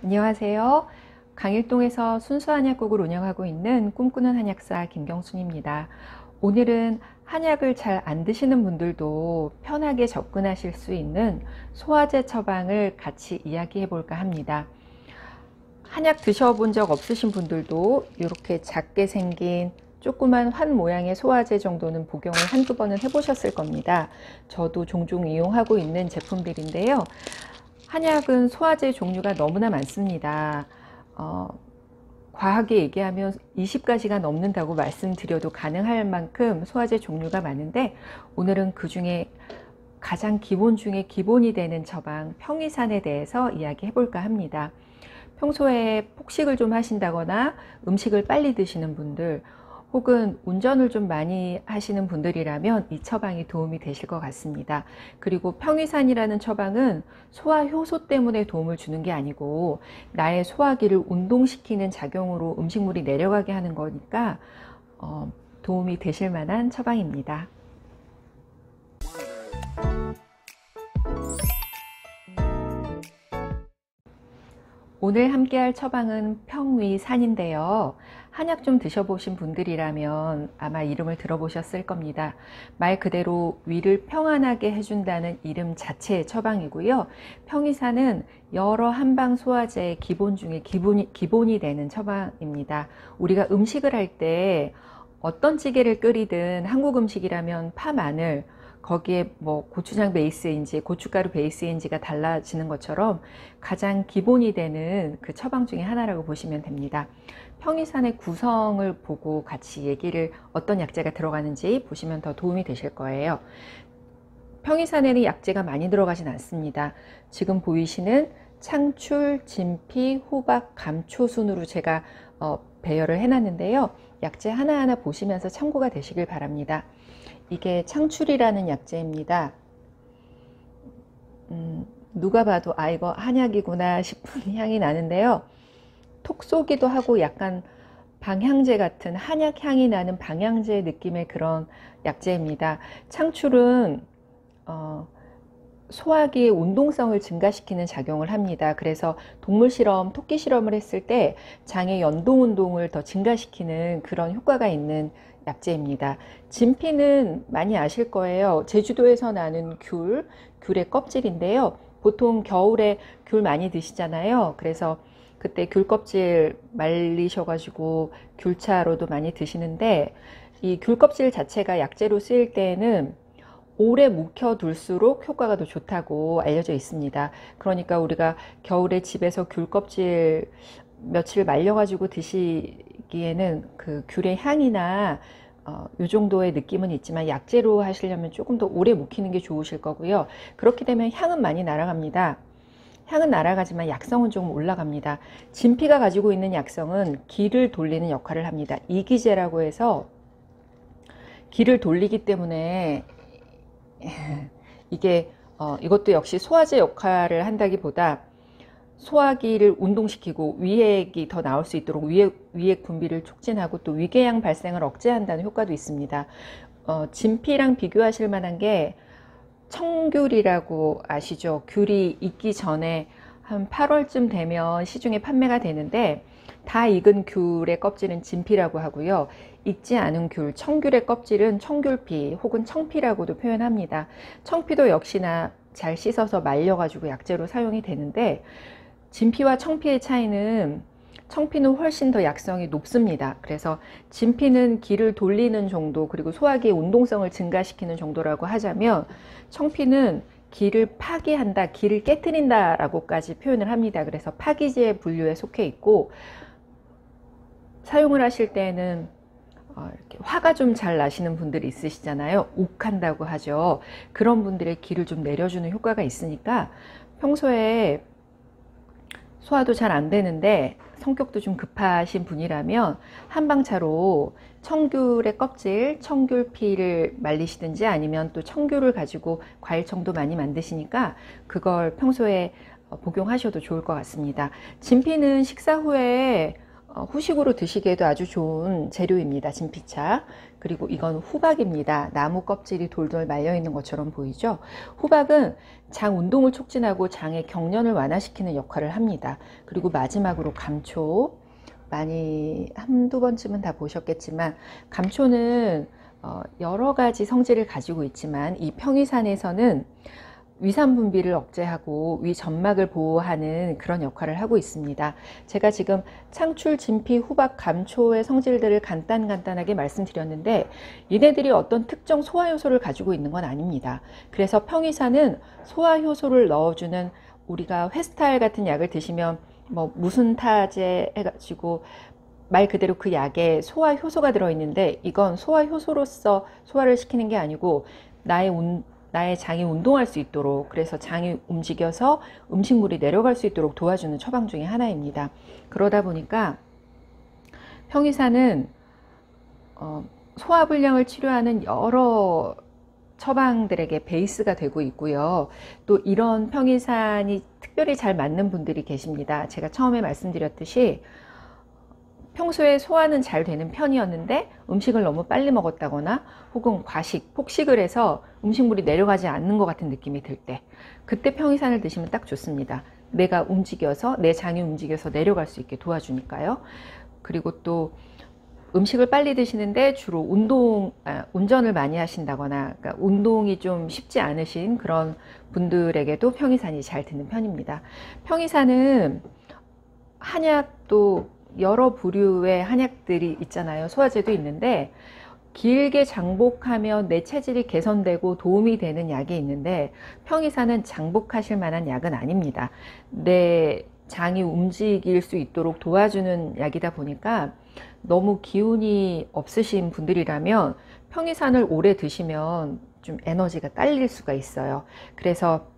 안녕하세요. 강일동에서 순수 한약국을 운영하고 있는 꿈꾸는 한약사 김경순입니다. 오늘은 한약을 잘 안 드시는 분들도 편하게 접근하실 수 있는 소화제 처방을 같이 이야기해 볼까 합니다. 한약 드셔본 적 없으신 분들도 이렇게 작게 생긴 조그만 환 모양의 소화제 정도는 복용을 한두 번은 해보셨을 겁니다. 저도 종종 이용하고 있는 제품들인데요. 한약은 소화제 종류가 너무나 많습니다. 과하게 얘기하면 20가지가 넘는다고 말씀드려도 가능할 만큼 소화제 종류가 많은데, 오늘은 그 중에 가장 기본 중에 기본이 되는 처방 평이산에 대해서 이야기해 볼까 합니다. 평소에 폭식을 좀 하신다거나 음식을 빨리 드시는 분들, 혹은 운전을 좀 많이 하시는 분들이라면 이 처방이 도움이 되실 것 같습니다. 그리고 평이산이라는 처방은 소화 효소 때문에 도움을 주는 게 아니고 나의 소화기를 운동시키는 작용으로 음식물이 내려가게 하는 거니까 도움이 되실 만한 처방입니다. 오늘 함께할 처방은 평위산인데요. 한약 좀 드셔보신 분들이라면 아마 이름을 들어보셨을 겁니다. 말 그대로 위를 평안하게 해준다는 이름 자체의 처방이고요. 평위산은 여러 한방 소화제의 기본 중에 기본이 되는 처방입니다. 우리가 음식을 할 때 어떤 찌개를 끓이든 한국 음식이라면 파, 마늘, 거기에 뭐 고추장 베이스인지 고춧가루 베이스인지가 달라지는 것처럼 가장 기본이 되는 그 처방 중에 하나라고 보시면 됩니다. 평이산의 구성을 보고 같이 얘기를 어떤 약재가 들어가는지 보시면 더 도움이 되실 거예요. 평이산에는 약재가 많이 들어가진 않습니다. 지금 보이시는 창출, 진피, 호박, 감초 순으로 제가 배열을 해놨는데요. 약재 하나하나 보시면서 참고가 되시길 바랍니다. 이게 창출이라는 약재입니다. 누가 봐도 이거 한약이구나 싶은 향이 나는데요. 톡 쏘기도 하고 약간 방향제 같은 한약 향이 나는 방향제 느낌의 그런 약재입니다. 창출은 소화기의 운동성을 증가시키는 작용을 합니다. 그래서 동물 실험, 토끼 실험을 했을 때 장의 연동 운동을 더 증가시키는 그런 효과가 있는 약재입니다. 진피는 많이 아실 거예요. 제주도에서 나는 귤의 껍질인데요. 보통 겨울에 귤 많이 드시잖아요. 그래서 그때 귤 껍질 말리셔가지고 귤차로도 많이 드시는데, 이 귤 껍질 자체가 약재로 쓰일 때에는 오래 묵혀둘수록 효과가 더 좋다고 알려져 있습니다. 그러니까 우리가 겨울에 집에서 귤 껍질 며칠 말려가지고 드시기에는 그 귤의 향이나 이 정도의 느낌은 있지만 약재로 하시려면 조금 더 오래 묵히는 게 좋으실 거고요. 그렇게 되면 향은 많이 날아갑니다. 향은 날아가지만 약성은 조금 올라갑니다. 진피가 가지고 있는 약성은 기를 돌리는 역할을 합니다. 이기제라고 해서 기를 돌리기 때문에 이게 이것도 역시 소화제 역할을 한다기보다 소화기를 운동시키고 위액이 더 나올 수 있도록 위액 분비를 촉진하고 또 위궤양 발생을 억제한다는 효과도 있습니다. 진피랑 비교하실 만한 게 청귤이라고 아시죠? 귤이 익기 전에 한 8월쯤 되면 시중에 판매가 되는데, 다 익은 귤의 껍질은 진피라고 하고요. 익지 않은 귤, 청귤의 껍질은 청귤피 혹은 청피라고도 표현합니다. 청피도 역시나 잘 씻어서 말려가지고 약재로 사용이 되는데, 진피와 청피의 차이는 청피는 훨씬 더 약성이 높습니다. 그래서 진피는 기를 돌리는 정도, 그리고 소화기의 운동성을 증가시키는 정도라고 하자면, 청피는 기를 파기한다, 기를 깨트린다 라고까지 표현을 합니다. 그래서 파기제 분류에 속해 있고, 사용을 하실 때는 이렇게 화가 좀 잘 나시는 분들이 있으시잖아요. 욱한다고 하죠. 그런 분들의 기를 좀 내려주는 효과가 있으니까, 평소에 소화도 잘 안 되는데 성격도 좀 급하신 분이라면 한방차로 청귤의 껍질, 청귤피를 말리시든지, 아니면 또 청귤을 가지고 과일청도 많이 만드시니까 그걸 평소에 복용하셔도 좋을 것 같습니다. 진피는 식사 후에 후식으로 드시기에도 아주 좋은 재료입니다. 진피차. 그리고 이건 후박입니다. 나무 껍질이 돌돌 말려 있는 것처럼 보이죠? 후박은 장 운동을 촉진하고 장의 경련을 완화시키는 역할을 합니다. 그리고 마지막으로 감초. 많이 한두 번쯤은 다 보셨겠지만 감초는 여러 가지 성질을 가지고 있지만 이 평이산에서는 위산 분비를 억제하고 위 점막을 보호하는 그런 역할을 하고 있습니다. 제가 지금 창출, 진피, 후박, 감초의 성질들을 간단하게 말씀드렸는데 얘네들이 어떤 특정 소화 효소를 가지고 있는 건 아닙니다. 그래서 평이산은 소화 효소를 넣어주는, 우리가 회스탈 같은 약을 드시면 뭐 무슨 타제 해가지고 말 그대로 그 약에 소화 효소가 들어있는데 이건 소화 효소로서 소화를 시키는 게 아니고 나의 장이 운동할 수 있도록, 그래서 장이 움직여서 음식물이 내려갈 수 있도록 도와주는 처방 중에 하나입니다. 그러다 보니까 평이산은 소화불량을 치료하는 여러 처방들에게 베이스가 되고 있고요. 또 이런 평이산이 특별히 잘 맞는 분들이 계십니다. 제가 처음에 말씀드렸듯이 평소에 소화는 잘 되는 편이었는데 음식을 너무 빨리 먹었다거나 혹은 과식, 폭식을 해서 음식물이 내려가지 않는 것 같은 느낌이 들 때, 그때 평이산을 드시면 딱 좋습니다. 내가 움직여서, 내 장이 움직여서 내려갈 수 있게 도와주니까요. 그리고 또 음식을 빨리 드시는데 주로 운전을 많이 하신다거나, 그러니까 운동이 좀 쉽지 않으신 그런 분들에게도 평이산이 잘 드는 편입니다. 평이산은 한약도 여러 부류의 한약들이 있잖아요. 소화제도 있는데 길게 장복하면 내 체질이 개선되고 도움이 되는 약이 있는데 평이산은 장복하실 만한 약은 아닙니다. 내 장이 움직일 수 있도록 도와주는 약이다 보니까 너무 기운이 없으신 분들이라면 평이산을 오래 드시면 좀 에너지가 딸릴 수가 있어요. 그래서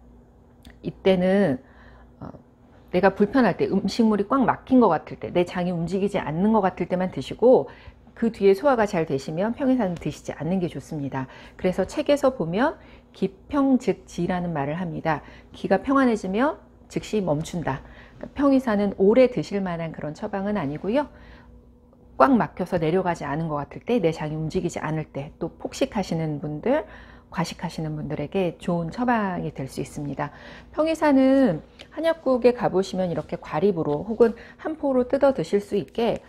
이때는 내가 불편할 때, 음식물이 꽉 막힌 것 같을 때, 내 장이 움직이지 않는 것 같을 때만 드시고 그 뒤에 소화가 잘 되시면 평이산을 드시지 않는 게 좋습니다. 그래서 책에서 보면 기평즉지라는 말을 합니다. 기가 평안해지면 즉시 멈춘다. 그러니까 평이산은 오래 드실 만한 그런 처방은 아니고요. 꽉 막혀서 내려가지 않은 것 같을 때, 내 장이 움직이지 않을 때, 또 폭식하시는 분들, 과식하시는 분들에게 좋은 처방이 될 수 있습니다. 평이산은 한약국에 가보시면 이렇게 과립으로 혹은 한 포로 뜯어 드실 수 있게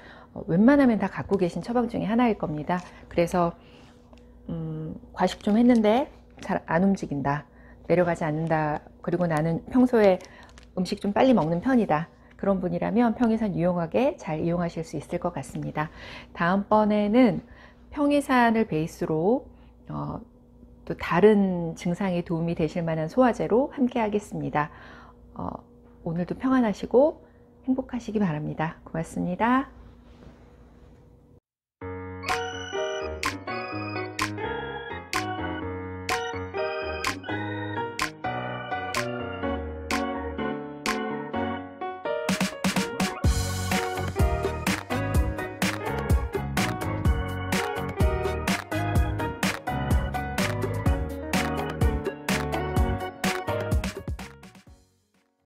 웬만하면 다 갖고 계신 처방 중에 하나일 겁니다. 그래서 과식 좀 했는데 잘 안 움직인다, 내려가지 않는다, 그리고 나는 평소에 음식 좀 빨리 먹는 편이다, 그런 분이라면 평이산 유용하게 잘 이용하실 수 있을 것 같습니다. 다음번에는 평이산을 베이스로 또 다른 증상에 도움이 되실 만한 소화제로 함께 하겠습니다. 오늘도 평안하시고 행복하시기 바랍니다. 고맙습니다.